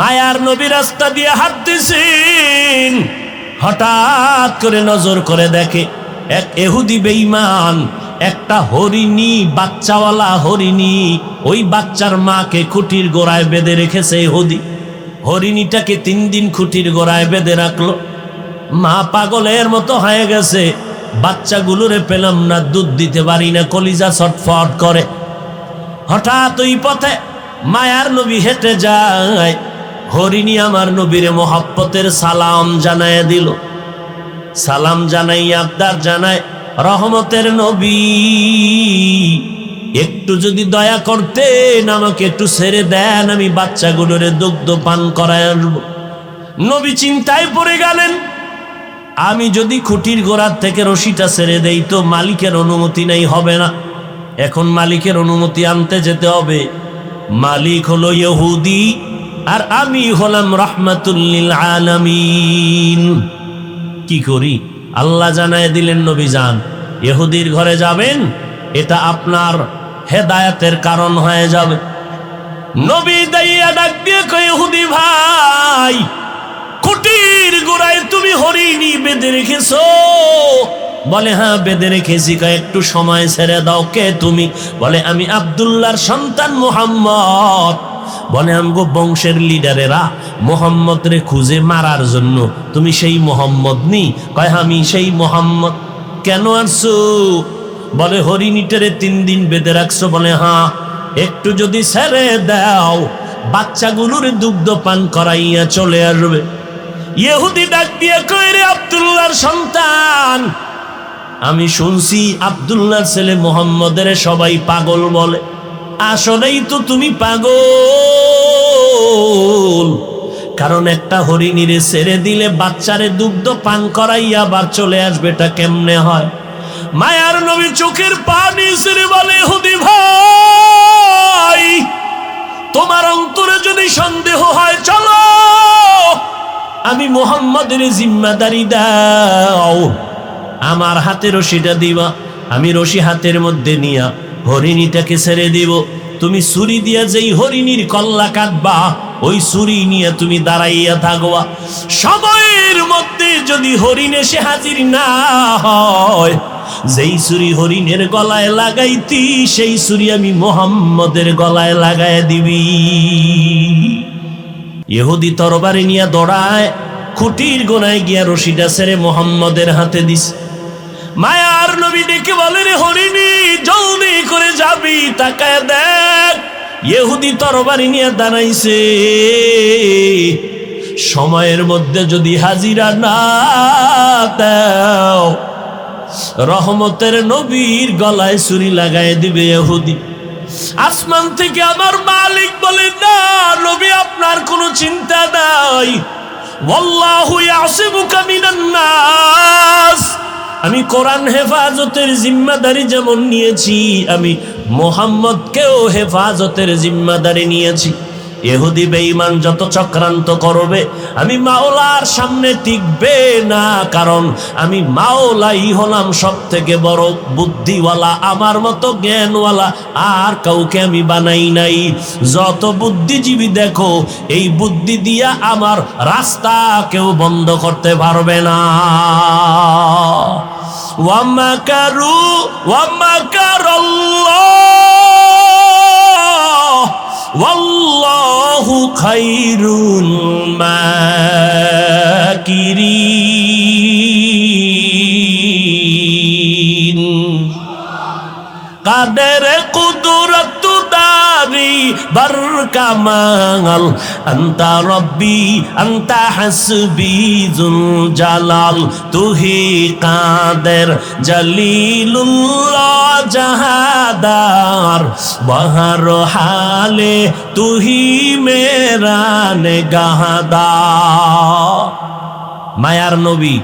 মায়ার নবী রাস্তা দিয়ে হাঁটতেছেন, হঠাৎ করে নজর করে দেখে এক ইহুদি বেঈমান একটা হরিণী, বাচ্চাওয়ালা হরিণী, ওই বাচ্চার মাকে খুঁটির গোড়ায় বেঁধে রেখেছে ইহুদি। হরিণীটাকে 3 দিন খুঁটির গোড়ায় বেঁধে রাখলো। মা পাগলের মতো হয়ে গেছে, বাচ্চাগুলোরে পেলাম না, দুধ দিতে পারি না, কলিজা ছটফট করে। হঠাৎ ওই পথে মায়ার নবী হেঁটে যায়, হরিণী আমার নবীর মোহাব্বতের সালাম জানায় দিল। সালাম জানাই আবদার জানায়, রহমতের নবী একটু যদি দয়া করতেন, আমাকে একটু ছেড়ে দেন, আমি বাচ্চাগুলোরে দুগ্ধ পান করায় আসবো। নবী চিন্তায় পড়ে গেলেন, আমি যদি খুঁটির গোড়ার থেকে রশিটা ছেড়ে দেই তো মালিকের অনুমতি নেই, হবে না। এখন মালিকের অনুমতি আনতে যেতে হবে। মালিক হলো ইহুদি আর আমি হলাম রাহমাতুল লিল আলামিন। কি করি? আল্লাহ জানায় দিলেন, নবী যান, ইহুদির ঘরে যাবেন, এটা আপনার হেদায়েতের কারণ হয়ে যাবে। নবী দাইয়া ডাক দিয়ে কয়, ইহুদি ভাই, খুঁটির গোড়ায় তুমি হরিণী বেঁধে রেখেছো? বলে হ্যাঁ বেঁধে রেখেছি। কয় একটু সময় ছেড়ে দাও। কে তুমি? বলে আমি আব্দুল্লাহর সন্তান মুহাম্মদ। বলে আমগো বংশের লিডারেরা মোহাম্মদ রে খুঁজে মারার জন্য, তুমি সেই মোহাম্মদ নি? কয় আমি সেই মোহাম্মদ। কেন আসছো? বলে হরিণীটারে 3 দিন বেঁধে রাখছো। বলে হ্যাঁ, একটু যদি ছেড়ে দাও বাচ্চাগুলোর দুগ্ধ পান করাইয়া চলে আসবে। ইহুদি ডাক দিয়ে কয়, রে আব্দুল্লাহর সন্তান, আমি শুনছি আব্দুল্লাহর ছেলে মোহাম্মদের সবাই পাগল বলে। আসলেই তো তুমি পাগল, কারণ একটা হরিণীরে ছেড়ে দিলে বাচ্চারে দুগ্ধ পান করাইয়া আবার চলে আসবে, এটা কেমনে হয়? মায়ার নবী চোখের পানি ছেড়ে বলে, ইহুদি ভাই, তোমার অন্তরে যদি সন্দেহ হয় চলো, আমি মুহাম্মাদের জিম্মাদারি দাও, আমার হাতে রশিটা দিবা, আমি রশি হাতের মধ্যে নিয়া হরিণীটাকে ছেড়ে দিব। তুমি ছুরি দিয়া যেই হরিণীর কল্লা কাটবা, ওই ছুরি নিয়ে তুমি দাঁড়াইয়া থাকবা। সময়ের মধ্যে যদি হরিণ এসে হাজির না হয়, যেই ছুরি হরিণের গলায় লাগাইতি, সেই ছুরি আমি মুহাম্মদের গলায় লাগায় দিবি। ইহুদি তরবারি নিয়ে দৌড়ায়, খুঁটির গোড়ায় গিয়া রশিটা ছেড়ে মুহাম্মদের হাতে দিস। মায়ার নবী ডেকে বলে, রে হরিণী, জলদি করে যাবি, তাকায় দেখ, ইহুদি তরবারি নিয়ে দাঁড়াইছে। সময়ের মধ্যে যদি হাজিরা না দাও, রহমতের নবীর গলায় ছুরি লাগায় দিবে ইহুদি। আসমান থেকে আমার মালিক বলে, না নবী, আপনার কোনো চিন্তা নাই, ওয়াল্লাহু ইয়াসিমুকা মিনান নাস। আমি কোরআন হেফাজতের জিম্মাদারি যেমন নিয়েছি, আমি মুহাম্মদকেও হেফাজতের জিম্মাদারি নিয়েছি। ইহুদি বেঈমান যত চক্রান্ত করবে, আমি মাওলার সামনে টিকবে না, কারণ আমি মাওলাই হলাম সব থেকে বড় বুদ্ধিওয়ালা। আমার মতো জ্ঞানওয়ালা আর কাউকে আমি বানাই নাই। যত বুদ্ধিজীবী দেখো, এই বুদ্ধি দিয়া আমার রাস্তা কেউ বন্ধ করতে পারবে না। ওয়ামাকারু ওয়ামাকারাল্লাহ ওয়াল্লাহু খায়রুল মাকিরিন। কাদের কুদরত দারি বরকামাল, আন্তা রব্বি আন্তা হাসবি যুল জালাল, তুহি কাদের জলিলুল্লাহ জাহাদার, বহর হালে তুহি মেরা নেগাহদার। মায়ার নবী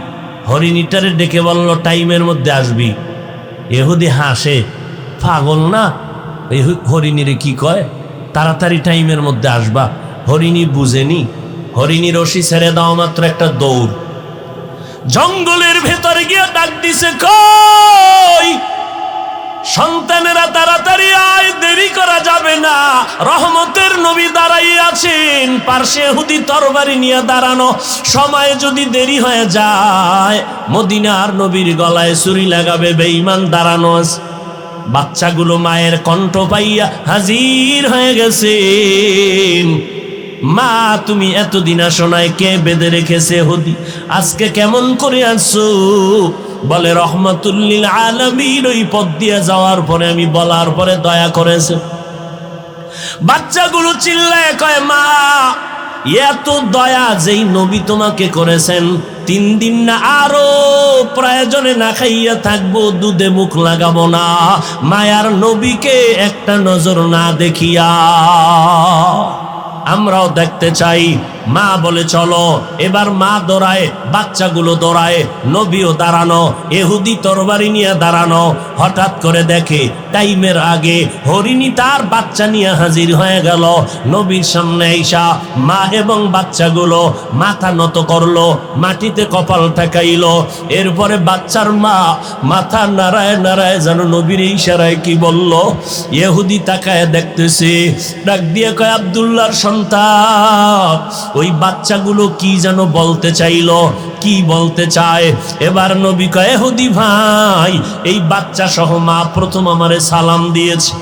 হরিণীটারে ডেকে বলল, টাইমের মধ্যে আসবি। ইহুদি হাসে, পাগল না, এই হরিণীরে কি কয়, তাড়াতাড়ি টাইমের মধ্যে আসবা। হরিণী বুঝেনি, হরিণী রশি ছেড়ে দাও মাত্র একটা দৌড়, জঙ্গলের ভেতরে গিয়ে ডাক দিছে, কই সন্তানেরা তাড়াতাড়ি আয়, দেরি করা যাবে না। রহমতের নবী দাঁড়াই আছেন, পার্শ্বে ইহুদি তরবারি নিয়ে দাঁড়ানো। সময় যদি দেরি হয়ে যায় মদিনার নবীর গলায় ছুরি লাগাবে বেঈমান দাঁড়ানো আছে। বাচ্চাগুলো মায়ের কণ্ঠ পাইয়া হাজির হয়ে গেছে। মা তুমি এতদিন আসো নাই, কে বেঁধে রেখেছে ইহুদি? আজকে কেমন করে আসছো? বলে রহমাতুল লিল আলামিন ওই পথ দিয়ে যাওয়ার পরে আমি বলার পরে দয়া করেছে। বাচ্চাগুলো চিল্লায় কয় মা এত দয়া যেই নবী তোমাকে করেছেন, 3 দিন না আরো প্রয়োজনে না খাইয়া থাকবো, দুধে মুখ লাগাবো না, মায়ার নবীকে একটা নজর না দেখিয়া। আমরাও দেখতে চাই। মা বলে চলো। এবার মা দৌড়ায়, বাচ্চাগুলো দৌড়ায়, নবীও দাঁড়ানো, ইহুদি তরবারি নিয়ে দাঁড়ানো। হঠাৎ করে দেখে টাইমের আগে হরিণী তার বাচ্চা নিয়ে হাজির হয়ে গেল নবীর সামনে। আইসা মা এবং বাচ্চাগুলো মাথা নত করলো, মাটিতে কপাল ঠেকাইলো। এরপরে বাচ্চার মা মাথা নাড়ায় নাড়ায় যেন নবীর ইশারায় কি বলল। ইহুদি তাকায় দেখতেছে, ডাক দিয়ে কয় আব্দুল্লাহর সন্তান। ওই বাচ্চাগুলো কি যেন বলতে চাইলো, কি বলতে চায়। এবার নবী কয় ইহুদি ভাই, এই বাচ্চা সহ মা প্রথম আমারে সালাম দিয়েছে।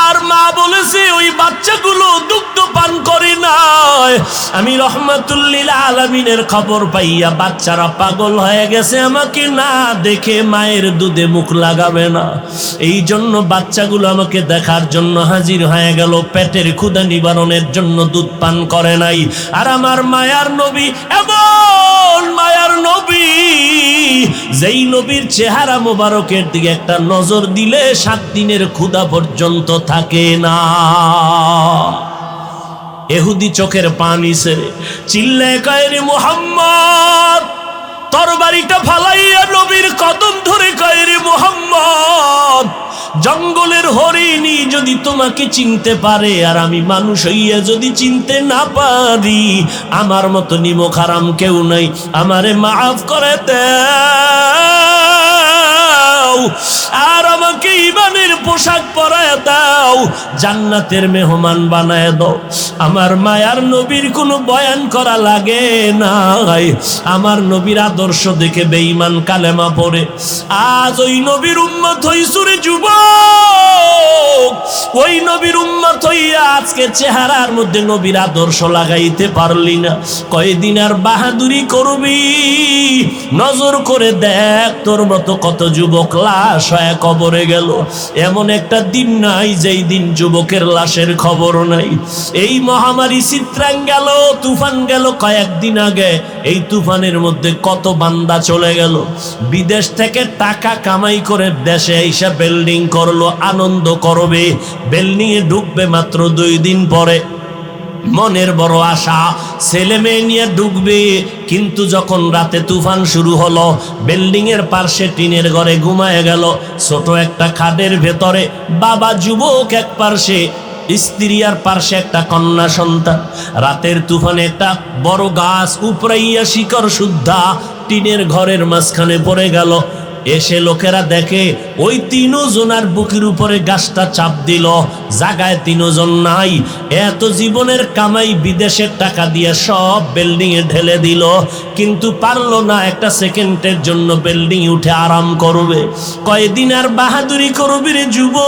আর মা বলেছে ওই বাচ্চাগুলো দুগ্ধ পান করে নাই। আমি রহমাতুল লিল আলামিনের খবর পাইয়া বাচ্চারা পাগল হয়ে গেছে, আমাকে না দেখে মায়ের দুধে মুখ লাগাবে না। এই জন্য বাচ্চাগুলো আমাকে দেখার জন্য হাজির হয়ে গেল, পেটের ক্ষুধা নিবারণের জন্য দুধ পান করে নাই। আর আমার মায়ার নবী এমন মায়ার নবী, যেই নবীর চেহারা মোবারকের দিকে একটা নজর দিলে 7 দিনের ক্ষুধা পর্যন্ত থাকে না। ইহুদি চোখের পানি ছেড়ে চিল্লায় কয় রে মুহাম্মদ, তরবারিটা ফালাইয়া নবীর কদম ধরে কয় রে মুহাম্মদ, জঙ্গলের হরিণী যদি তোমাকে চিনতে পারে আর আমি মানুষ হইয়া যদি চিনতে না পারি, আমার মতো নিমক হারাম কেউ নাই, আমারে মাফ করে দাও আর আমাকে ঈমানের পোশাক পরায় দাও, জান্নাতের মেহমান বানায় দাও। আমার মায়ার নবীর কোনো বয়ান করা লাগে নাই। আমার নবীর আদর্শ দেখে বেঈমান কালেমা পড়ে। আজ ওই নবীর উম্মত হইছুরে যুবক, ওই নবীর উম্মত হইয়া আজকে চেহারার মধ্যে নবীর আদর্শ লাগাইতে পারলি না। কয়দিন আর বাহাদুরি করবি? নজর করে দেখ তোর মতো কত যুবক লাশ হয়ে কবরে গেল। এমন একটা দিন নাই যেই দিন যুবকের লাশের খবর নাই। এই মহামারী চিত্রাং গেল, তুফান গেল কয়েকদিন আগে। এই তুফানের মধ্যে কত বান্দা চলে গেল, বিদেশ থেকে টাকা কামাই করে দেশে এসে বিল্ডিং করলো, আনন্দ করবে, বিল্ডিং এ ঢুকবে মাত্র 2 দিন পরে। মনের বড় আশা, ছেলে মেয়ে নিয়ে ঢুকবে। কিন্তু যখন রাতে তুফান শুরু হলো, বিল্ডিং এর পাশে টিনের ঘরে ঘুমায় গেল, ছোট একটা খাটের ভেতরে বাবা যুবক এক পাশে, স্ত্রী আর পাশে একটা কন্যা সন্তান। রাতের তুফানে একটা বড় গাছ উপরাইয়া শিকড় শুদ্ধা টিনের ঘরের মাঝখানে পড়ে গেল। এসে লোকেরা দেখে ওই 3 জনের বুকের উপরে গাছটা চাপ দিল, জায়গায় 3 জন নাই। এত জীবনের কামাই বিদেশের টাকা দিয়ে সব বিল্ডিং এ ঢেলে দিল, কিন্তু পারলো না একটা সেকেন্ডের জন্য বিল্ডিং উঠে আরাম করবে। কয়দিন আর বাহাদুরি করবি রে যুবক?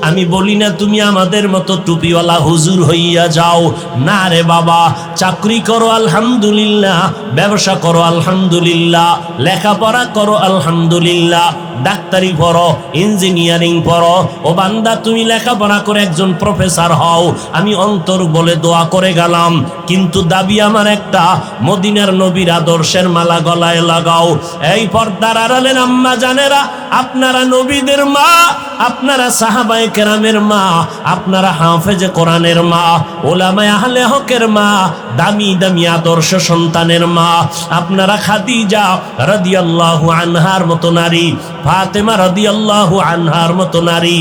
আমি বলি না তুমি আমাদের মতো টুপিওয়ালা হুজুর হইয়া যাও, না রে বাবা। চাকরি করো আলহামদুলিল্লাহ, ব্যবসা করো আলহামদুলিল্লাহ, লেখাপড়া করো আলহামদুলিল্লাহ, ডাক্তারি পড়ো, ইঞ্জিনিয়ারিং পড়ো। ও বান্দা তুমি লেখাপড়া করে একজন প্রফেসর হও, আমি অন্তর বলে দোয়া করে গেলাম। কিন্তু দাবি আমার একটা, মদিনার নবীর আদর্শের মালা গলায় লাগাও। এই পর্দার আড়ালের আম্মা জানেরা, আপনারা নবীদের মা, আপনারা সাহাবায়ে কেরামের মা, আপনারা হাফেজে কোরআনের মা, ওলামায়ে আহলে হকের মা, দামি দামি আদর্শ সন্তানের মা। আপনারা খাদিজা রাদিয়াল্লাহু আনহার মতো নারী, ফাতেমা রাদিয়াল্লাহু আনহার মতো নারী,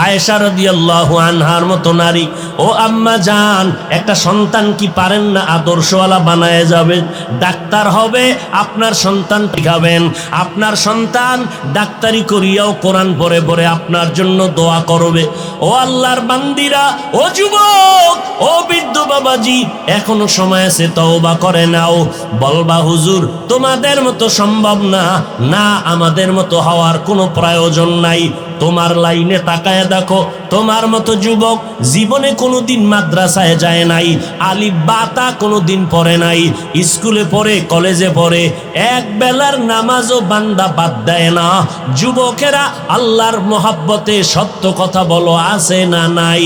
আয়েশা রাদিয়াল্লাহু আনহার মতো নারী, ও আম্মা জান, একটা সন্তান কি পারেন না আদর্শওয়ালা বানায় যাবেন? ডাক্তার হবে, আপনার সন্তান শিখাবেন। আপনার সন্তান ডাক্তারি করিয়াও কোরআন পড়ে পড়ে আপনার জন্য দোয়া করবে। ও আল্লাহর বান্দিরা, ও যুবক, ও বৃদ্ধ বাবাজি, এখনো সময় আছে, তওবা করে নাও। বলবা হুজুর তোমাদের মতো সম্ভব না। না, আমাদের মতো হওয়ার কোনো প্রয়োজন নাই। তোমার লাইনে তাকায় দেখো, তোমার মতো যুবক জীবনে কোনোদিন মাদ্রাসায় যায় নাই, আলিফ বা তা কোনোদিন পড়ে নাই, স্কুলে পড়ে, কলেজে পড়ে, এক বেলার নামাজও বান্দা বাদ দেয় না। যুবকেরা আল্লাহর মহাব্বতে সত্য কথা বলো, আছে না নাই?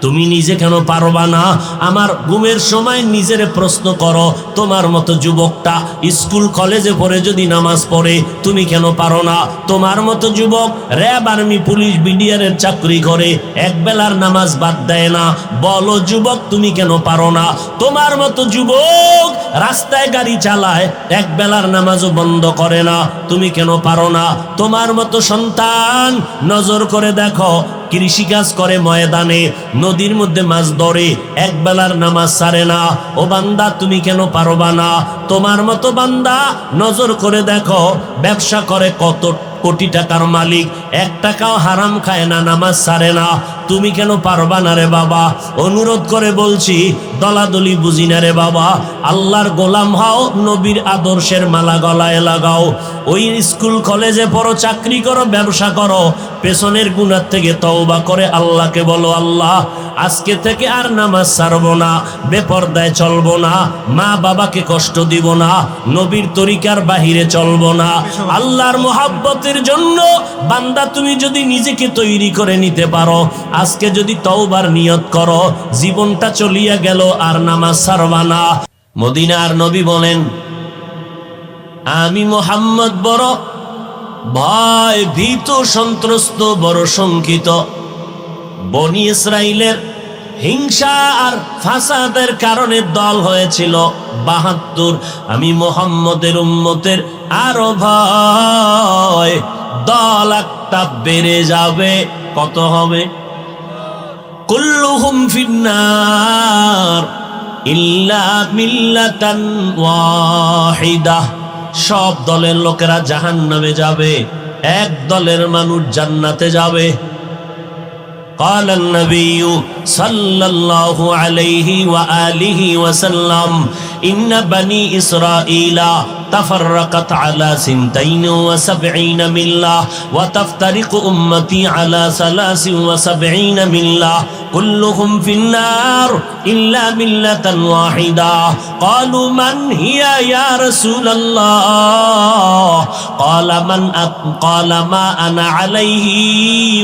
তুমি নিজে কেন পারবা না? আমার ঘুমের সময় নিজেরে প্রশ্ন করো, তোমার মতো যুবকটা স্কুল কলেজে পড়ে যদি নামাজ পড়ে, তুমি কেন পারো না? তোমার মতো যুবক র্যাব, আর্মি, পুলিশ, বিডিআরের চাকরি করে, এক বেলার নামাজ বাদ দেয় না, বলো যুবক তুমি কেন পারো না? তোমার মতো যুবক রাস্তায় গাড়ি চালায়, এক বেলার নামাজও বন্ধ করে না, তুমি কেন পারো না? তোমার মতো সন্তান নজর করে দেখো, কৃষিকাজ করে, ময়দানে নদীর মধ্যে মাছ ধরে, এক বেলার নামাজ ছাড়ে না। ও বান্দা তুমি কেন পারবা না? তোমার মতো বান্দা নজর করে দেখো, ব্যবসা করে, কত কোটি টাকার মালিক, এক টাকাও হারাম খায় না, নামাজ ছাড়ে না, তুমি কেন পারবা না রে বাবা? অনুরোধ করে বলছি, দলাদলি বুঝি না রে বাবা। আল্লাহর গোলাম হও, নবীর আদর্শের মালা গলায় লাগাও। ওই স্কুল কলেজে পড়ো, চাকরি করো, ব্যবসা করো, পেছনের গুনাহ থেকে তওবা করে আল্লাহকে বলো, আল্লাহ আজকে থেকে আর নামাজ ছাড়বো না, বেপরদায় চলবো না, মা বাবাকে কষ্ট দিব না, নবীর তরিকার বাহিরে চলবো না। আল্লাহর মুহাব্বতের জন্য বান্দা তুমি যদি নিজেকে তৈরি করে নিতে পারো, আজকে যদি তওবার নিয়ত করো, জীবনটা চলিয়া গেল, আর নামাজ ছাড়বা না। মদিনার নবী বলেন, আমি মুহাম্মদ বড় ভয় ভীত, সন্ত্রস্ত, বড় শঙ্কিত। বনি ইসরাইলের হিংসা আর ফাসাদের কারণে দল হয়েছিল ৭২। আমি মুহাম্মদের উম্মতের আরো ভয়, দল একটা বেড়ে যাবে। কত হবে? কুল্লুহুম ফিন্নার ইল্লা মিল্লাতান ওয়াহিদা। সব দলের লোকেরা জাহান্নামে যাবে, এক দলের মানুষ জান্নাতে যাবে। قال النبي صلى الله عليه وآله وسلم إن بني إسرائيل تفرقت على 72 ملة وتفترق أمتي على 73 ملة كلهم في النار إلا ملة واحدة قالوا من هي يا رسول الله قال ما أنا عليه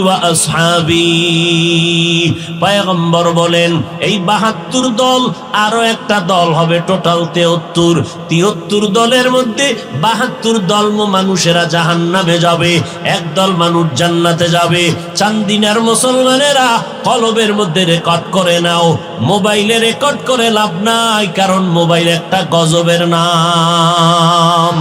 وأصحابي পয়গম্বর বলেন, এই ৭২ দল, আরো একটা দল হবে, টোটাল ৭৩ দলের মধ্যে ৭২ দল মানুষেরা জাহান্নামে যাবে, এক দল মানুষ জান্নাতে যাবে। চান্দিনার মুসলমানেরা কলবের মধ্যে রেকর্ড করে নাও, মোবাইলে রেকর্ড করে লাভ নাই, কারণ মোবাইল একটা গজবের নাম।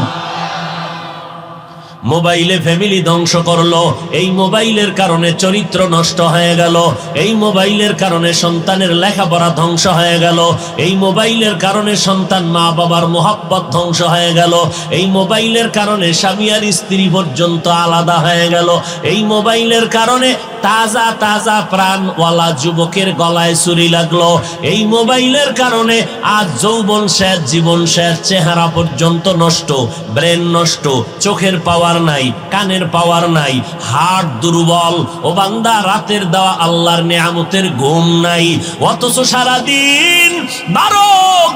মোবাইলে ফ্যামিলি ধ্বংস করলো, এই মোবাইলের কারণে চরিত্র নষ্ট হয়ে গেল, এই মোবাইলের কারণে সন্তানের লেখাপড়া ধ্বংস হয়ে গেল, এই মোবাইলের কারণে সন্তান মা বাবার মোহাব্বত ধ্বংস হয়ে গেল, এই মোবাইলের কারণে স্বামী আর স্ত্রী পর্যন্ত আলাদা হয়ে গেল, এই মোবাইলের কারণে তাজা তাজা প্রাণওয়ালা যুবকের গলায় ছুরি লাগলো, এই মোবাইলের কারণে আজ যৌবন শেষ, জীবন শেষ, চেহারা পর্যন্ত নষ্ট, ব্রেন নষ্ট, চোখের পাওয়ার নাই, কানের পাওয়ার নাই, হার্ট দুর্বল। ও বান্দা, রাতের দেওয়া আল্লাহর নেয়ামতের ঘুম নাই, অথচ সারাদিন 12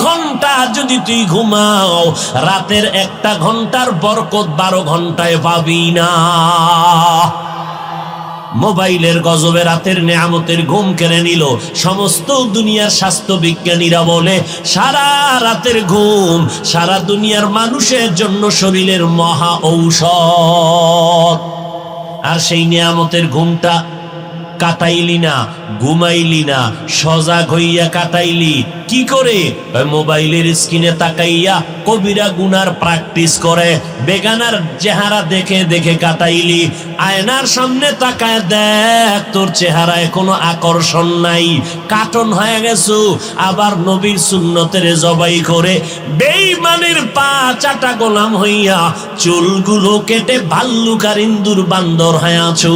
ঘন্টা যদি তুই ঘুমাও, রাতের 1টা ঘন্টার বরকত 12 ঘন্টায় পাবি না। মোবাইলের গজবে রাতের নেয়ামতের ঘুম কেড়ে নিল। সমস্ত দুনিয়ার স্বাস্থ্য বিজ্ঞানীরা বলে, সারা রাতের ঘুম সারা দুনিয়ার মানুষের জন্য শরীরের মহা ঔষধ। আর সেই নেয়ামতের ঘুমটা কাটাইলি না, ঘুমাইলি না, সজাগ হইয়া কাটাইলি কি করে? মোবাইলের স্ক্রিনে তাকাইয়া কবিরা গুনার প্র্যাকটিস করে, বেগানার চেহারা দেখে দেখে কাটাইলি। আয়নার সামনে তাকায় দেখ, তোর চেহারায় কোনো আকর্ষণ নাই, কাটন হয়ে গেছো। আবার নবীর সুন্নতের জবাই করে বেঈমানের পা চাটা গোলাম হইয়া চুলগুলো কেটে ভাল্লুক আর ইন্দুর বান্দর হয়ে আছো।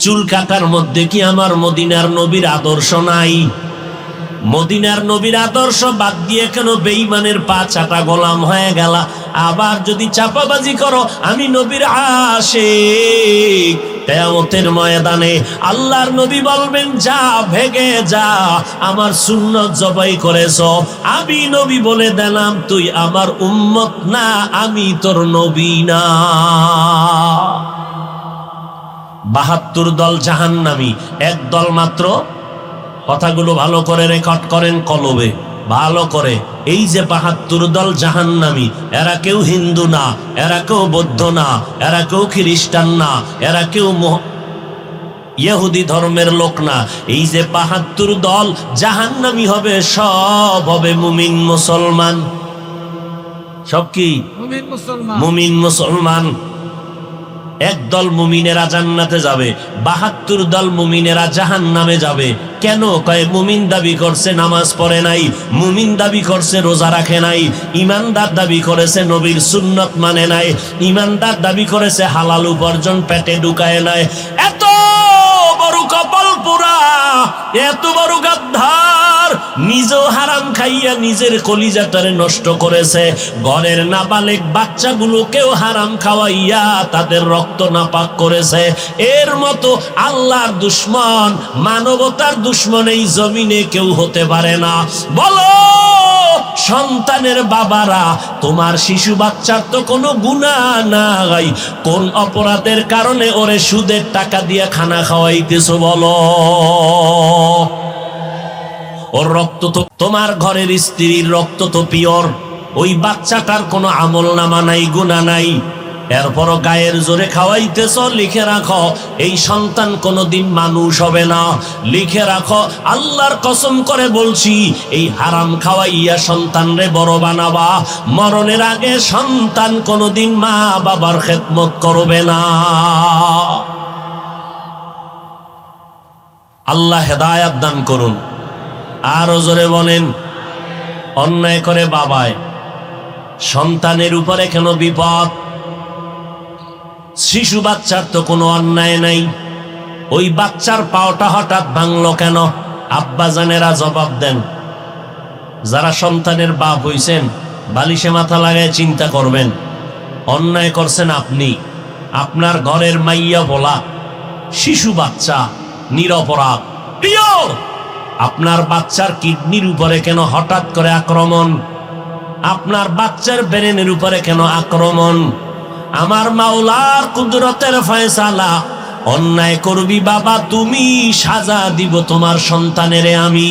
চুল কাটার মধ্যে কি আমার মদিনার নবীর আদর্শ নাই? মদিনার নবীর আদর্শ বাদ দিয়ে কেন বেঈমানের পা চাটা গোলাম হয়ে গেল? আবার যদি চাপাবাজি করো আমি নবীর আশিক, কিয়ামতের ময়দানে আল্লাহর নবী বলবেন যা ভেগে যা, আমার সুন্নত জবাই করেছো। আমি নবী বলে দিলাম তুই আমার উম্মত না, আমি তোর নবী না। ৭২ দল জাহান্নামী, এক দল মাত্র। কথাগুলো ভালো করে রেকর্ড করেন কলবে ভালো করে। এই যে ৭২ দল জাহান্নামী, এরা কেউ হিন্দু না, এরা কেউ বৌদ্ধ না, এরা কেউ খ্রিস্টান না, এরা কেউ ইহুদি ধর্মের লোক না। এই যে ৭২ দল জাহান্নামী হবে, সব হবে মুমিন মুসলমান। সব কি? মুমিন মুসলমান। একদল মুমিনেরা জান্নাতে যাবে, ৭২ দল মুমিনেরা জাহান্নামে যাবে। কেন? কয় মুমিন দাবি করছে নামাজ পড়ে নাই, মুমিন দাবি করছে রোজা রাখে নাই, ইমানদার দাবি করেছে নবীর সুন্নত মানে নাই, ইমানদার দাবি করেছে হালাল উপার্জন পেটে ঢুকায় নাই। এত বড় কপাল পোড়া, এত বড় গাদ্দার, নিজেও হারাম খাইয়া নিজের কলিজাটারে নষ্ট করেছে, ঘরের নাবালেক বাচ্চাগুলোকেও হারাম খাওয়াইয়া তাদের রক্ত নাপাক করেছে। এর মতো আল্লাহর দুশ্মন, মানবতার দুশ্মন এই জমিনে কেউ হতে পারে না। বলো সন্তানের বাবারা, তোমার শিশু বাচ্চার তো কোনো গুনাহ নাই, কোন অপরাধের কারণে ওরে সুদের টাকা দিয়ে খানা খাওয়াইতেছো? বলো। ওর রক্ত তো, তোমার ঘরের স্ত্রীর রক্ত তো পিওর, ওই বাচ্চাটার কোনো আমল নামা নাই, গুনাহ নাই, এরপরও গায়ের জোরে খাওয়াইতেছ। লিখে রাখো এই সন্তান কোনোদিন মানুষ হবে না। লিখে রাখো, আল্লাহর কসম করে বলছি, এই হারাম খাওয়াইয়া সন্তানরে বড় বানাবা, মরণের আগে সন্তান কোনোদিন মা বাবার খেদমত করবে না। আল্লাহ হেদায়াত দান করুন। আরো জোরে বলেন। অন্যায় করে বাবায়, সন্তানের উপরে কেন বিপদ? শিশু বাচ্চার তো কোনো অন্যায় নাই, ওই বাচ্চার পাওটা হঠাৎ ভাঙলো কেন? আব্বাজানেরা জবাব দেন। যারা সন্তানের বাপ হইছেন, বালিশে মাথা লাগায় চিন্তা করবেন, অন্যায় করছেন আপনি। আপনার ঘরের মাইয়া বলা শিশু বাচ্চা নিরপরাধ, পিওর। আপনার বাচ্চার কিডনির উপরে কেন হঠাৎ করে আক্রমণ? আপনার বাচ্চার ব্রেনের উপরে কেন আক্রমণ? আমার মাওলার কুদরতের ফয়সালা। অন্যায় করবি বাবা তুমি, সাজা দিব তোমার সন্তানেরে আমি।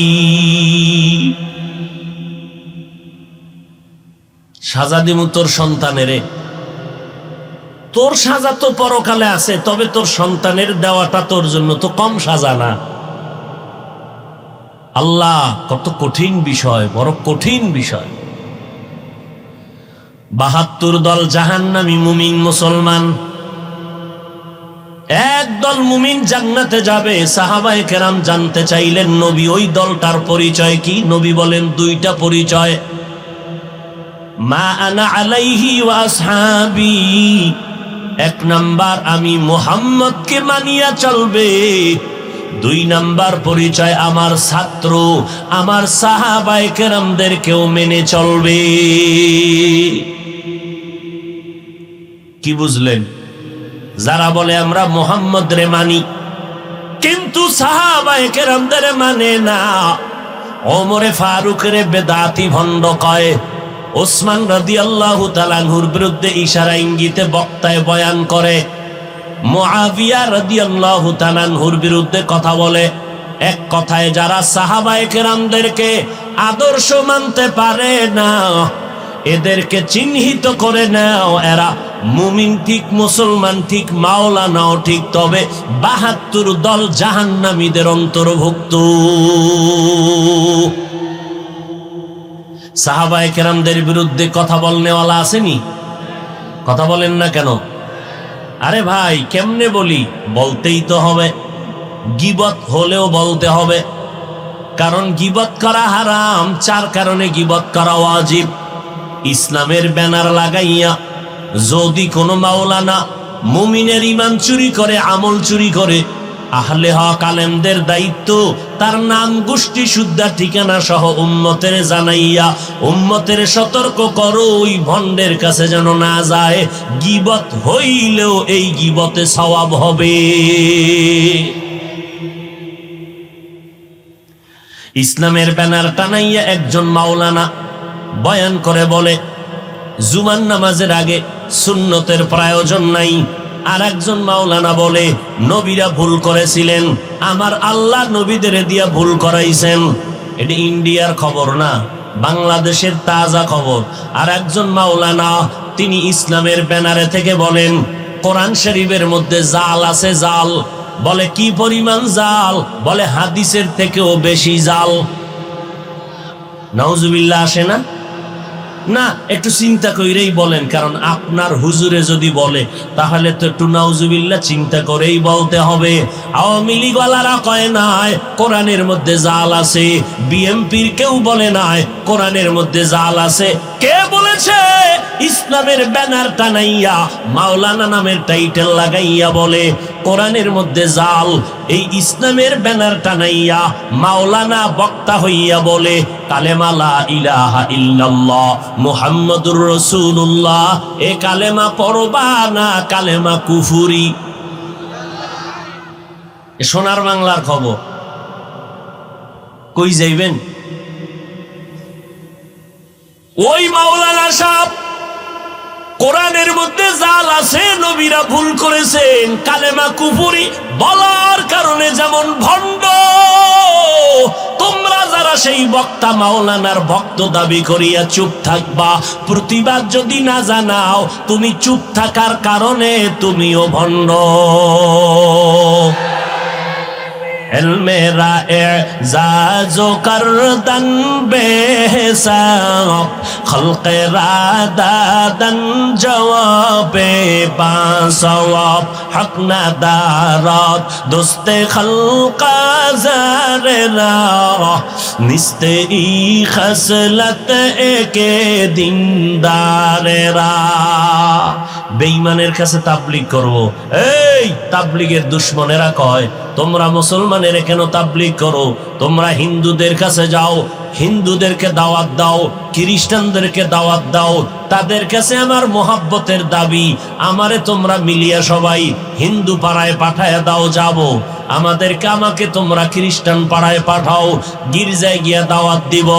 সাজা দিব তোর সন্তানেরে। তোর সাজা তো পরকালে আছে, তবে তোর সন্তানের দেওয়াটা তোর জন্য তো কম সাজা না। আল্লাহ, কত কঠিন বিষয়, বড় কঠিন বিষয়। ৭২ দল জাহান্নামী, মুমিন মুসলমান। একদল মুমিন জান্নাতে যাবে। সাহাবায়ে কেরাম জানতে চাইলেন নবী ওই দলটার পরিচয় কি? নবী বলেন দুইটা পরিচয়। মা আনা আলাইহি ওয়া আসহাবি, এক নাম্বার আমি মুহাম্মদকে মানিয়া চলবে। ২ নাম্বার পরিচয় আমার ছাত্র, আমার সাহাবায়ে কেরামদেরকেও মেনে চলবে। কি বুঝলেন? যারা বলে আমরা মুহাম্মদ রে মানি কিন্তু সাহাবায়ে কেরামদের মানে না, ওমরে ফারুক রে বেদাতি ভণ্ড কয়, ওসমান রাদিয়াল্লাহু তাআলা আনহুর বিরুদ্ধে ইশারা ইঙ্গিতে বক্তায় বয়ান করে, মুআবিয়া রাদিয়াল্লাহু তাআলা আনহুর বিরুদ্ধে কথা বলে। এক কথায় যারা সাহাবায়ে কেরামদেরকে আদর্শ মানতে পারে না, এদেরকে চিহ্নিত করে নাও, এরা মুমিন ঠিক, মুসলমান ঠিক, মাওলানাও ঠিক, তবে ৭২ দল জাহান্নামীদের অন্তর্ভুক্ত। সাহাবায়ে কেরামদের বিরুদ্ধে কথা বলনেওয়ালা আসেনি? কথা বলেন না কেন? আরে ভাই কেমনে বলি? বলতেই তো হবে। গীবত হলেও বলতে হবে, কারণ গীবত করা হারাম। ৪ কারণে গীবত করা ওয়াজিব। ইসলামের ব্যানার লাগাইয়া যদি কোনো মাওলানা মুমিনের ঈমান চুরি করে, আমল চুরি করে, আহলে হক আলেমদের দায়িত্ব তার নাম, গোষ্ঠী, শুদ্ধা, ঠিকানা সহ উম্মতের জানাইয়া উম্মতের সতর্ক করো, ওই ভণ্ডের কাছে যেন না যায়। গীবত হইলেও এই গীবতে সওয়াব হবে। ইসলামের ব্যানার টানাইয়া একজন মাওলানা বয়ান করে বলে, জুমার নামাজের আগে সুন্নতের প্রয়োজন নাই। আর একজন মাওলানা বলে, নবীরা ভুল করেছিলেন, আমার আল্লাহ নবীদের দিয়া ভুল করাইছেন। এটা ইন্ডিয়ার খবর না, বাংলাদেশের তাজা খবর। আর একজন মাওলানা তিনি ইসলামের ব্যানারে থেকে বলেন, কোরআন শরীফের মধ্যে জাল আছে, জাল। বলে কি পরিমাণ জাল? বলে হাদিসের থেকেও বেশি জাল। নাউজুবিল্লাহ আসে না? না, একটু চিন্তা করেই বলেন, কারণ আপনার হুজুরে যদি বলে তাহলে তো একটু নাউজুবিল্লাহ চিন্তা করেই বলতে হবে। আওয়ামী লীগওয়ালারা কয় নাই কোরআনের মধ্যে জাল আছে, বিএমপির কেউ বলে নাই কোরআনের মধ্যে জাল আছে। কে বলেছে? ইসলামের ব্যানার টানাইয়া মাওলানা নামের টাইটেল লাগাইয়া বলে কোরআনের মধ্যে জাল। এই ইসলামের ব্যানার টানাইয়া মাওলানা বক্তা হইয়া বলে কালেমা লা ইলাহা ইল্লাল্লাহ মুহাম্মাদুর রাসূলুল্লাহ। এ কালেমা পড়বা না কালেমা কুফরি। সোনার বাংলার খবর। কই যাইবেন? ওই মাওলানা সাহেব কোরআনের মধ্যে জাল আছে, নবীরা ভুল করেছেন, কালেমা কুফরি বলার কারণে যেমন ভণ্ড, তোমরা যারা সেই বক্তা মাওলানার ভক্ত দাবি করিয়া চুপ থাকবা, প্রতিবাদ যদি না জানাও, তুমি চুপ থাকার কারণে তুমিও ভণ্ড। মেরা এজাজো করদন বেহিসাব খলকে রাদাদন জওয়াবে বাসওয়াব হক নাদারাত দোস্তে খলকা জারেরা নিস্তে ই খসলত একে দিনদারেরা। বেঈমানের কাছে তাবলীগ করব। এই তাবলীগের দুশমনেরা কয় তোমরা মুসলমানের কেন তাবলীগ করো? তোমরা হিন্দুদের কাছে যাও, হিন্দুদেরকে দাওয়াত দাও, খ্রিস্টানদেরকে দাওয়াত দাও, তাদের কাছে আমার মোহাব্বতের দাবি। আমারে তোমরা মিলিয়া সবাই হিন্দু পাড়ায় পাঠায় দাও, যাব। আমাকে তোমরা খ্রিস্টান পাড়ায় পাঠাও, গির্জায় গিয়া দাওয়াত দিব।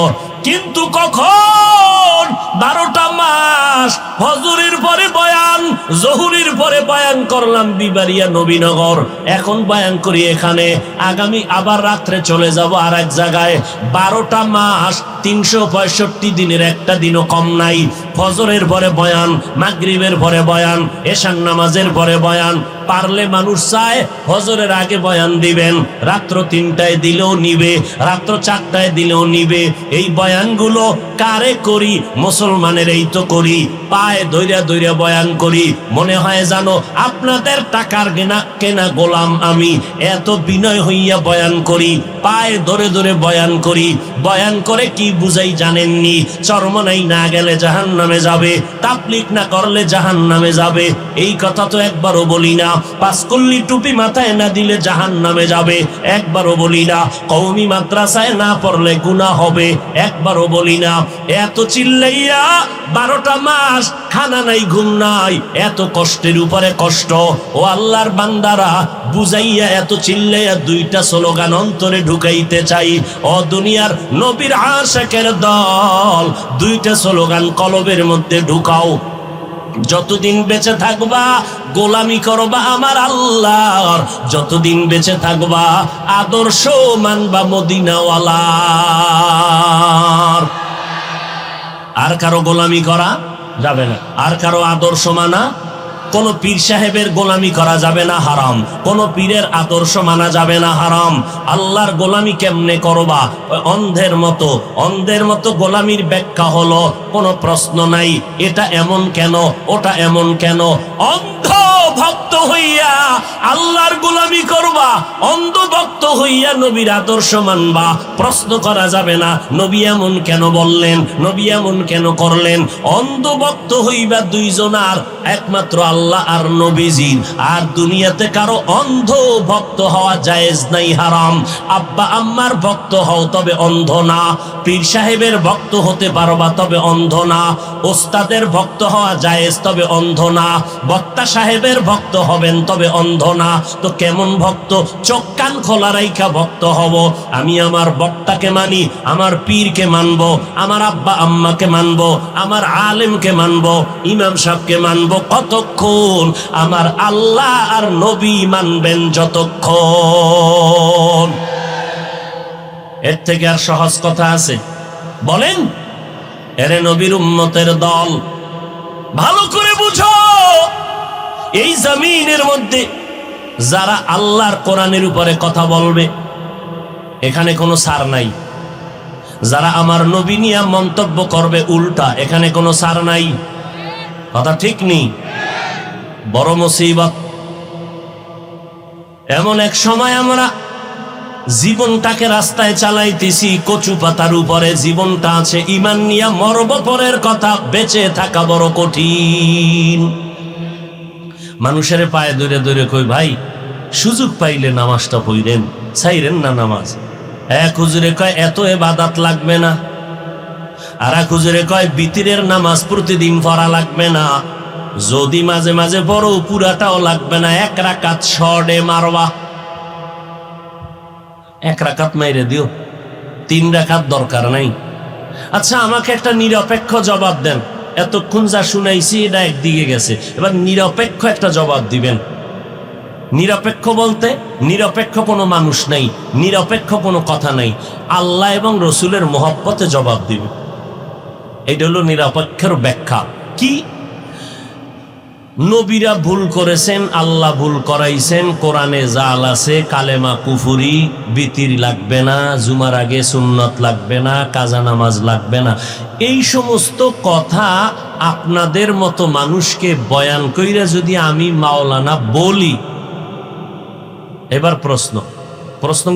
কিন্তু কখন? 12টা মাস ফজরের পরে বয়ান, জহুরের পরে বয়ান করলাম বিবাড়িয়া নবীনগর, এখন বয়ান করি এখানে, আগামী আবার রাত্রে চলে যাব আর এক জায়গায়। 12টা মাস 365 দিনের একটা দিনও কম নাই। ফজরের পরে বয়ান, মাগরিবের পরে বয়ান, এশার নামাজের পরে বয়ান। পারলে মানুষ চায় ফজরের আগে বয়ান দিবেন, রাত্র 3টায় দিলেও নিবে, রাত্র 4টায় দিলেও নিবে। এই বয়ানগুলো কারে করি? মুসলমানের এই তো করি, পায়ে ধইরা ধইরা বয়ান করি, মনে হয় জানো আপনাদের টাকার কেনা গোলাম আমি। এত বিনয় হইয়া বয়ান করি, পায়ে ধরে ধরে বয়ান করি। বয়ান করে কি বুঝাই জানেননি? চরমনাই না গেলে জাহান্নামে যাবে, তাবলীগ না করলে জাহান্নামে যাবে। এই কথা তো একবারও বলি না। পাঁচকল্লি টুপি মাথায় না দিলে জাহান্নামে যাবে, একবারও বলি না। কওমি মাদ্রাসায় না পড়লে গুনাহ হবে, একবারও বলি না। এত চিল্লাইয়া 12টা মাস খানা নাই, ঘুম নাই, এত কষ্টের উপরে কষ্ট। ও আল্লাহর বান্দারা, বুঝাইয়া এত চিল্লাইয়া 2টা স্লোগান অন্তরে ঢুকাইতে চাই। ও দুনিয়ার নবীর আশিকের দল, 2টা স্লোগান কলবের মধ্যে ঢুকাও। যতদিন বেঁচে থাকবা গোলামি করবা আমার আল্লাহর, যতদিন বেঁচে থাকবা আদর্শ মানবা মদিনাওয়ালার। আর কারো গোলামি করা যাবে না, আর কারো আদর্শ মানা, কোন পীর সাহেবের গোলামি করা যাবে না, হারাম। কোন পীরের আদর্শ মানা যাবে না, হারাম। আল্লাহর গোলামি কেমনে করবা? অন্ধের মতো, অন্ধের মতো গোলামির ব্যাখ্যা হলো কোনো প্রশ্ন নাই, এটা এমন কেন, ওটা এমন কেন। অন্ধ ভক্ত হইয়া আল্লাহর গোলামি করবা, অন্ধ ভক্ত হইয়া নবীর আদর্শ মানবা, প্রশ্ন করা যাবে না নবী এমন কেন বললেন, নবী এমন কেন করলেন। অন্ধ ভক্ত হইবা দুইজনার, একমাত্র আল্লাহ আর নবীজির। আর দুনিয়াতে কারো অন্ধ ভক্ত হওয়া জায়েজ নাই, হারাম। আব্বা আম্মার ভক্ত হও, তবে অন্ধ না। পীর সাহেবের ভক্ত হতে পারবা, তবে অন্ধ না। ওস্তাদের ভক্ত হওয়া জায়েজ, তবে অন্ধ না। বক্তা সাহেবের ভক্ত হবেন, তবে অন্ধ না। তো কেমন ভক্ত? চোখ কান খোলা রাইখা ভক্ত হব। আমি আমার বক্তাকে মানি, আমার পীরকে মানবো, আমার আব্বা আম্মাকে মানবো, আমার আলেমকে মানবো, ইমাম সাহেবকে মানবো। কতক্ষণ? আমার আল্লাহ আর নবী মানবেন যতক্ষণ। এর থেকে আর সহজ কথা আছে? বলেন। এরে নবীর উম্মতের দল, ভালো করে বুঝো, এই জমিনের মধ্যে যারা আল্লাহর কোরআনের উপরে কথা বলবে, এখানে কোনো ছাড় নাই। যারা আমার নবী নিয়ে মন্তব্য করবে উল্টা, এখানে কোনো ছাড় নাই। কথা ঠিক নেই? বড় মুসিবত। এমন এক সময় আমরা জীবনটাকে রাস্তায় চালাইতেছি, কচু পাতার উপরে জীবনটা আছে, ঈমান নিয়া মরব পরের কথা, বেঁচে থাকা বড় কঠিন। মানুষের পায়ে ধরে ধরে কই, ভাই সুযোগ পাইলে নামাজটা পড়েন, ছাইরেন না নামাজ। এক হুজুরে কয় এত ইবাদত লাগবে না, আর এক হুজুরে কয় বিতিরের নামাজ প্রতিদিন পড়া লাগবে না, যদি মাঝে মাঝে পড়ো পুরাটাও লাগবে না, এক রাকাত শর্টে মারবা, এক রাকাত মাইরে দিও, 3 রাকাত দরকার নাই। আচ্ছা আমাকে একটা নিরপেক্ষ জবাব দেন, এতক্ষণ যা শুনাইছি এটা একদিকে গেছে, এবার নিরপেক্ষ একটা জবাব দিবেন। নিরপেক্ষ বলতে নিরপেক্ষ কোনো মানুষ নাই, নিরপেক্ষ কোনো কথা নাই, আল্লাহ এবং রসুলের মহব্বতে জবাব দিবে। এটা হলো নিরপেক্ষের ব্যাখ্যা। কি? নবীরা ভুল করেছেন, আল্লাহ ভুল করাইছেন, কোরআনে জাল আছে, কালেমা কুফুরি, বিতির লাগবে না, জুমার আগে সুন্নত লাগবে না, কাজা নামাজ লাগবে না। এই সমস্ত কথা আপনাদের মতো মানুষকে বয়ান কইরা যদি আমি মাওলানা বলি, এবার প্রশ্ন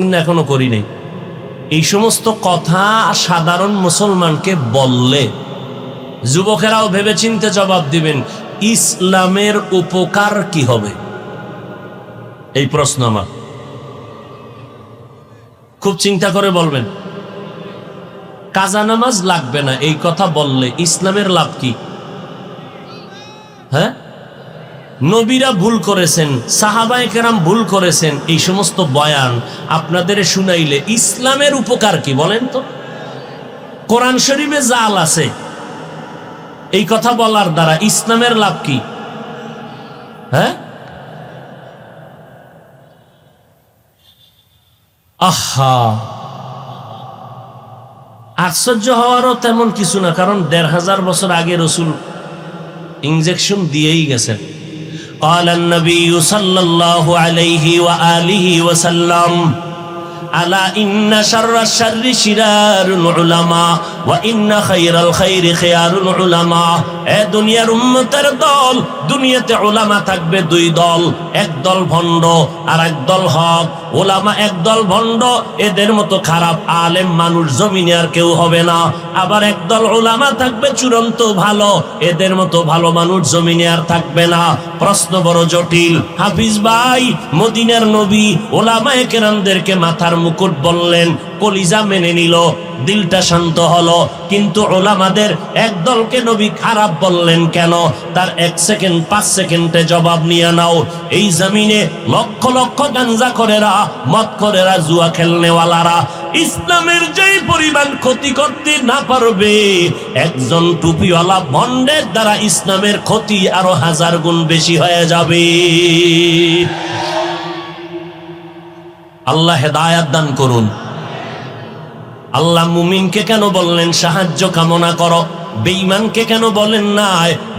কিন্তু এখনো করি নাই, এই সমস্ত কথা সাধারণ মুসলমানকে বললে যুবকেরাও ভেবেচিন্তে জবাব দিবেন, ইসলামের উপকার কি হবে? এই প্রশ্ন আমার, খুব চিন্তা করে বলবেন। কাজা নামাজ লাগবে না এই কথা বললে ইসলামের লাভ কি? হ্যাঁ, নবীরা ভুল করেছেন, সাহাবায়ে কেরাম ভুল করেছেন, এই সমস্ত বয়ান আপনাদের শুনাইলে ইসলামের উপকার কি বলেন তো? কোরআন শরীফে জাল আছে, এই কথা বলার দ্বারা ইসলামের লাভ কি? হ্যাঁ, আহা, আশ্চর্য হওয়ারও তেমন কিছু না, কারণ ১৫০০ বছর আগে রসুল ইনজেকশন দিয়েই গেছেন। قال النبي صلى الله عليه وآله وسلم ألا إن شر الشر شرار العلماء وإن خير الخير خيار العلماء। এ দুনিয়ার উম্মতের দল, দুনিয়াতে উলামা থাকবে 2 দল, এক দল ভণ্ড আর এক দল হক। উলামা এক দল ভণ্ড, এদের মতো খারাপ আলেম মানুষ জমিনে আর কেউ হবে না। আবার এক দল উলামা থাকবে চূড়ান্ত ভালো, এদের মতো ভালো মানুষ জমিনে আর থাকবে না। প্রশ্ন বড় জটিল। হাফিজ ভাই, মদিনার নবী উলামায়ে কেরামদেরকে মাথার মুকুট বললেন, কলিজা মেনে নিল, দিলটা শান্ত হলো, কিন্তু উলামাদের এক দলকে নবী খারাপ বললেন কেন? তার 1 সেকেন্ড 5 সেকেন্ডে জবাব নিয়ে নাও। এই জমিনে লক্ষ লক্ষ গাঞ্জা করেরা, মদ করেরা, জুয়া খেলনেওয়ালারা ইসলামের যেই পরিমাণ ক্ষতি করতে না পারবে, একজন টুপিওয়ালা ভণ্ডের দ্বারা ইসলামের ক্ষতি আরো 1000 গুণ বেশি হয়ে যাবে। আল্লাহ হেদায়াত দান করুন। আল্লাহ মুমিনকে কেন বললেন সাহায্য কামনা করো? বেঈমানকে কেন বলেন না?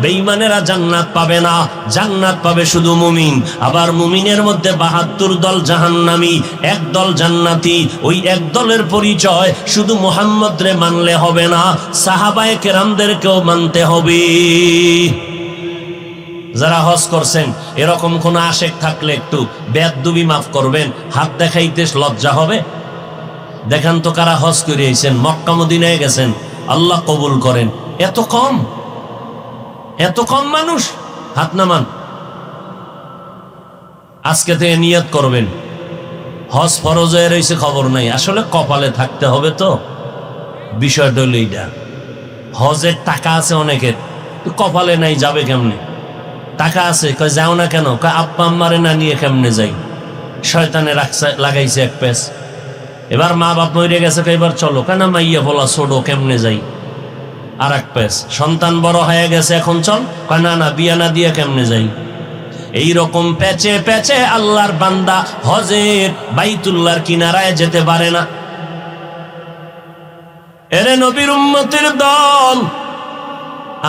বেঈমানেরা জান্নাত পাবে না, জান্নাত পাবে শুধু মুমিন। আবার মুমিনের মধ্যে ৭২ দল জাহান্নামী, এক দল জান্নাতি। ওই এক দলের পরিচয় শুধু মুহাম্মদ রে মানলে হবে না, সাহাবায়ে কেরামদেরকেও মানতে হবে। যারা হজ করছেন এরকম কোন আশেক থাকলে একটু বেয়াদবি মাফ করবেন, হাত দেখাইতে লজ্জা হবে। দেখান তো কারা হজ করে আইছেন, মক্কা মদিনায় গেছেন, আল্লাহ কবুল করেন। এত কম মানুষ, হাত নামান। আজকে থেকে নিয়ত করবেন, হজ ফরজ হয়ে রয়েছে খবর নাই, আসলে কপালে থাকতে হবে। তো বিষয়টা হলো এইটা, হজের টাকা আছে অনেকের, কপালে নাই, যাবে কেমনে? টাকা আছে, কয় যাও না কেন? কয় আব্বা আম্মারে না নিয়ে কেমনে যাই? শয়তানে লাগাইছে এক পেস। এবার মা বাপ মরে গেছে, এবার চলো, কেন মাইয়া বলা ছোড়ো, কেমনে যাই? আর এক পেস। সন্তান বড় হয়ে গেছে, এখন চল, কয় না বিয়া না দিয়ে কেমনে যাই? এইরকম প্যাচে প্যাচে আল্লাহর বান্দা হজের বাইতুল্লাহর কিনারায় যেতে পারে না। এরে নবীর উম্মতের দল,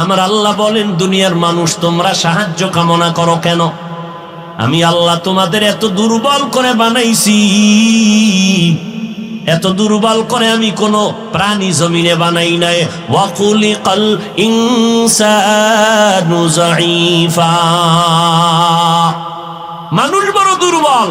আমার আল্লাহ বলেন, দুনিয়ার মানুষ তোমরা সাহায্য কামনা করো কেন? আমি আল্লাহ তোমাদের এত দুর্বল করে বানাইছি, এত দুর্বল করে আমি কোন প্রাণী জমিনে বানাই নাই। ওয়াকুলিকাল ইনসানু যায়ীফা, মানুষ বড় দুর্বল।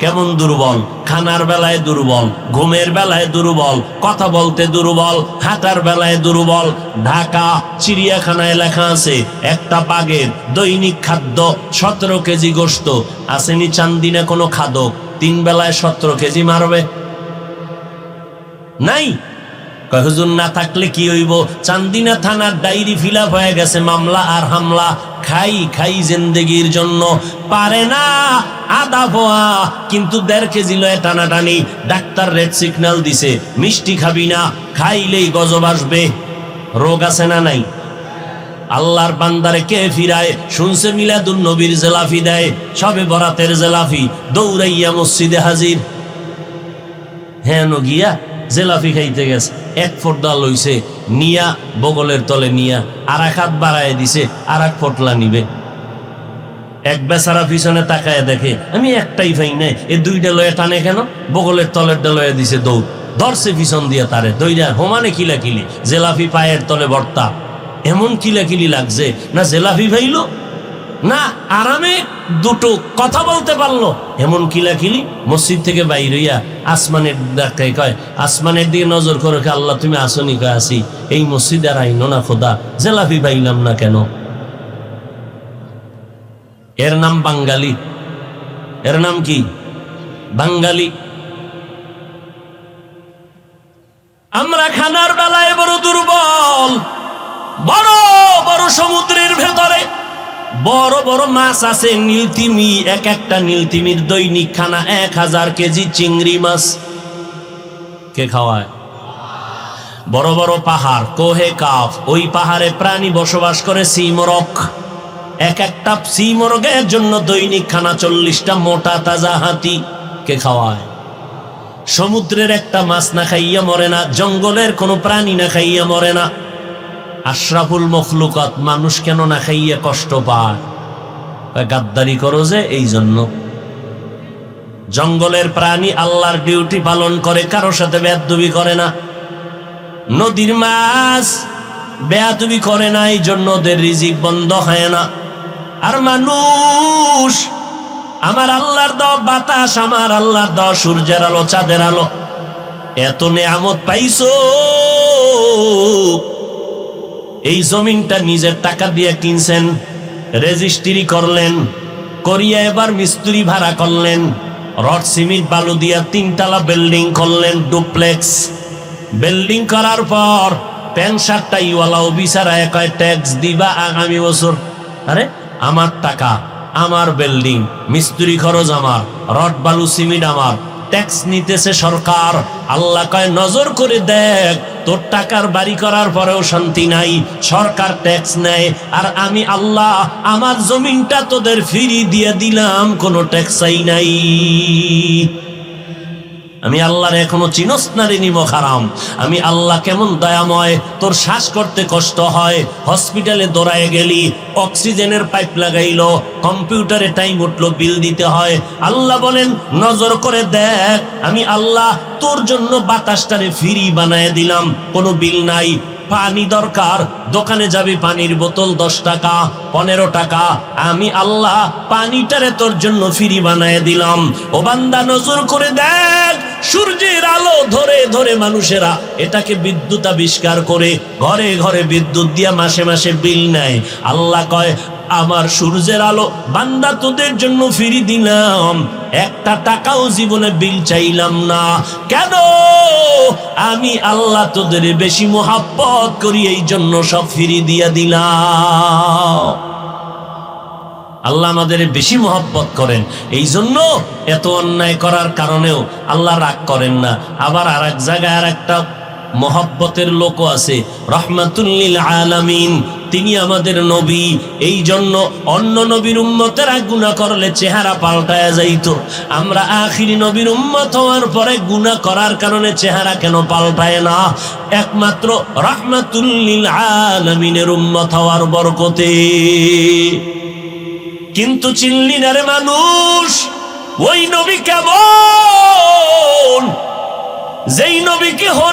কেমন দুর্বল? খানার বেলায় দুর্বল, ঘুমের বেলায় দুর্বল, কথা বলতে দুর্বল, হাঁটার বেলায় দুর্বল। ঢাকা চিড়িয়াখানায় লেখা আছে একটা বাঘের দৈনিক খাদ্য 17 কেজি গোশত। আসেনি চান্দিনা কোনো খাদক 3 বেলায় 17 কেজি মারবে? নাই। হুজুর না থাকলে কি হইব? চান্দিনা থানার ডায়েরি ফিল আপ হয়ে গেছে, মামলা আর হামলা। খাই জিন্দেগির জন্য পারে না আধা পোয়া, কিন্তু 1.5 কেজি লয়ে টানাটানি। ডাক্তার রেড সিগন্যাল দিছে, মিষ্টি খাবি না, খাইলেই গজব আসবে। রোগ আছে না নাই? আল্লাহর বান্দারে কে ফিরায়? শুনছে মিলাদুন নবীর জেলাফি দেয়, সবে বরাতের জেলাফি, দৌড়াইয়া মসজিদে হাজির। হ্যাঁ গিয়া জেলাফি খাইতে গেছে, 1 ফোঁটা লইছে, নিয়া বগলের তলে নিয়া আর 1 হাত বাড়ায় দিছে, আর 1 ফোঁটলা নিবে। এক বেচারা পিছনে তাকায় দেখে আমি একটাই পাই নাই, এ 2টা লয়ে টানে কেন? বগলের তলের লয়ে দিছে, দৌড় ধরছে পিছন দিয়া তারে, দইরা হোমানে কিলাকিলি, জেলাফি পায়ের তলে ভর্তা। এমন কিলাকিলি লাগছে না জেলাফি ভাইল, না আরামে দুটো কথা বলতে পারলো, এমন কিলাকিলি। মসজিদ থেকে বাইর হইয়া আসমানের ডাকায় কয়, আসমানের দিকে নজর করে, আল্লাহ তুমি আসনি? কয় আসি। এই মসজিদ আর আইনো না খোদা, জেলাফি পাইলাম না কেন? এর নাম বাঙালি। এর নাম কি? বাঙালি। আমরা খানার বেলায় বড় দুর্বল। বড় বড় সমুদ্রের ভেতরে বড় বড় মাছ আছে, নীলতিমি। একটা নীলতিমির দৈনিক খানা 1000 কেজি চিংড়ি মাছ। কে খাওয়ায়? বড় বড় পাহাড়, কোহে কাফ, ওই পাহাড়ে প্রাণী বসবাস করে, সিমরক। একটা সিমরগের জন্য দৈনিক খানা 40টা মোটা তাজা হাতি। কে খাওয়ায়? সমুদ্রের একটা মাছ না খাইয়া মরে না, জঙ্গলের কোনো প্রাণী না খাইয়া মরে না। আশরাফুল মখলুকাত মানুষ কেন না খাইয়া কষ্ট পায়? গাদ্দারি করো যে, এই জন্য। জঙ্গলের প্রাণী আল্লাহর ডিউটি পালন করে, কারোর সাথে বেয়াদবি করে না। নদীর মাছ বেয়াদবি করে না, এই জন্য ওদের রিজিক বন্ধ হয় না। আর মানুষ, আমার আল্লাহর দেওয়া বাতাস, আমার আল্লাহর দেওয়া সূর্যের আলো, চাঁদের আলো, এত নেয়ামত পাইছো। এই জমিনটা নিজের টাকা দিয়ে কিনছেন, রেজিস্ট্রি করলেন, করিয়া এবার মিস্ত্রি ভাড়া করলেন, রড সিমেন্ট বালু দিয়া 3 তলা বিল্ডিং করলেন, ডুপ্লেক্স। বিল্ডিং করার পর 65টা ইওয়ালা অফিসার কয় ট্যাক্স দিবা আগামী বছর। আরে আমার টাকা, আমার বিল্ডিং, মিস্ত্রি খরচ আমার, রড বালু সিমেন্ট আমার, ট্যাক্স নিতেছে সরকার। আল্লাহ কয় নজর করে দেখ, তোর টাকার বাড়ি করার পরেও শান্তি নাই, সরকার ট্যাক্স নেয়। আর আমি আল্লাহ আমার জমিনটা তোদের ফিরি দিয়ে দিলাম, কোনো ট্যাক্সই নাই। আমি আল্লাহর এখনো চিনস না রে নিমক হারাম। আমি আল্লাহ কেমন দয়াময়, তোর শ্বাস করতে কষ্ট হয়, হসপিটালে দৌড়ায় গেলি, অক্সিজেনের পাইপ লাগাইলো, কম্পিউটারে টাইম উঠলো, বিল দিতে হয়। আল্লাহ বলেন নজর করে দেখ, আমি আল্লাহ তোর জন্য বাতাসটারে ফ্রি বানায় দিলাম, কোনো বিল নাই। পানি দরকার, দোকানে যাবি, পানির বোতল 10 টাকা 15 টাকা, আমি আল্লাহ পানিটারে তোর জন্য ফ্রি বানায় দিলাম। ও বান্দা নজর করে দেখ, সূর্যের আলো ধরে ধরে মানুষেরা এটাকে বিদ্যুৎ আবিষ্কার করে ঘরে ঘরে বিদ্যুৎ দিয়া মাসে মাসে বিল নেয়। আল্লাহ কয় আমার সূর্যের আলো বান্দা তোদের জন্য ফ্রি দিলাম, 1 টাকাও জীবনে বিল চাইলাম না। কেন? আমি আল্লাহ তোদের বেশি মোহাব্বত করি, এই জন্য সব ফ্রি দিয়া দিলাম। আল্লাহ আমাদের বেশি মোহাব্বত করেন, এই জন্য এত অন্যায় করার কারণেও আল্লাহ রাগ করেন না। আবার আর এক জায়গায় আর একটা মোহাব্বতের লোকও আছে, রহমাতুল লিল আলামিন, তিনি আমাদের নবী। এই জন্য অন্য নবীর উম্মতেরা গুনাহ করলে চেহারা পাল্টায়া যাইতো, আমরা আখিরি নবীর উম্মত হওয়ার পরে গুনাহ করার কারণে চেহারা কেন পাল্টায় না? একমাত্র রহমাতুল লিল আলামিনের উম্মত হওয়ার বরকতে। কিন্তু চিনলি না রে মানুষ, ওই নবী কেমন, যেই নবীকে